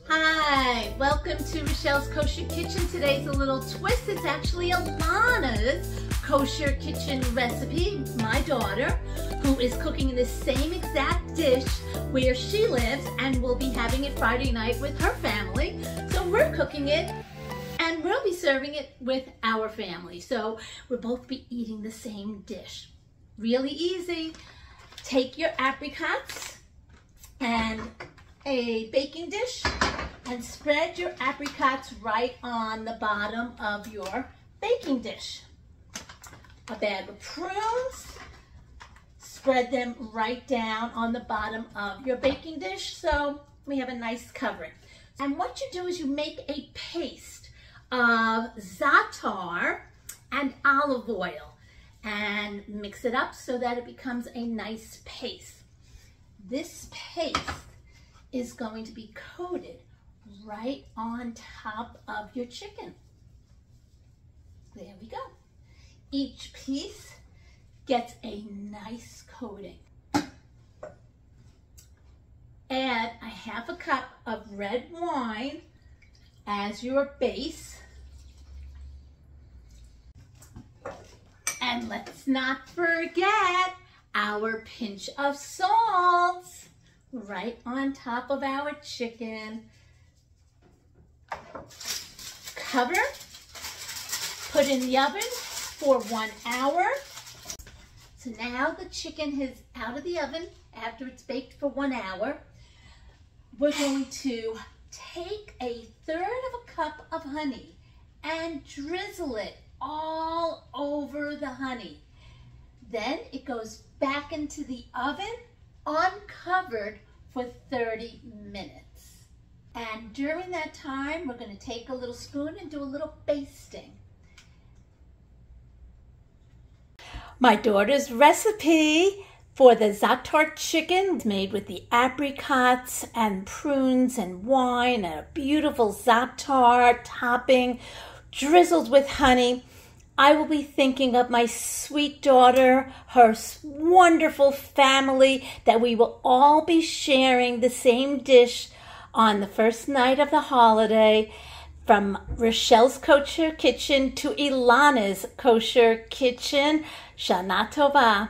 Hi, welcome to Rochelle's Kosher Kitchen. Today's a little twist. It's actually Elana's Kosher Kitchen recipe, my daughter, who is cooking the same exact dish where she lives, and we'll be having it Friday night with her family. So we're cooking it and we'll be serving it with our family. So we'll both be eating the same dish. Really easy. Take your apricots and a baking dish and spread your apricots right on the bottom of your baking dish. A bag of prunes, spread them right down on the bottom of your baking dish so we have a nice covering. And what you do is you make a paste of za'atar and olive oil and mix it up so that it becomes a nice paste. This paste is going to be coated right on top of your chicken. There we go. Each piece gets a nice coating. Add a half a cup of red wine as your base. And let's not forget our pinch of salt right on top of our chicken. Cover, put in the oven for 1 hour. So now the chicken is out of the oven after it's baked for 1 hour. We're going to take a third of a cup of honey and drizzle it all over the honey. Then it goes back into the oven uncovered for 30 minutes. And during that time, we're going to take a little spoon and do a little basting. My daughter's recipe for the za'atar chicken is made with the apricots and prunes and wine and a beautiful za'atar topping drizzled with honey. I will be thinking of my sweet daughter, her wonderful family, that we will all be sharing the same dish on the first night of the holiday. From Rochelle's Kosher Kitchen to Elana's Kosher Kitchen, Shana Tova.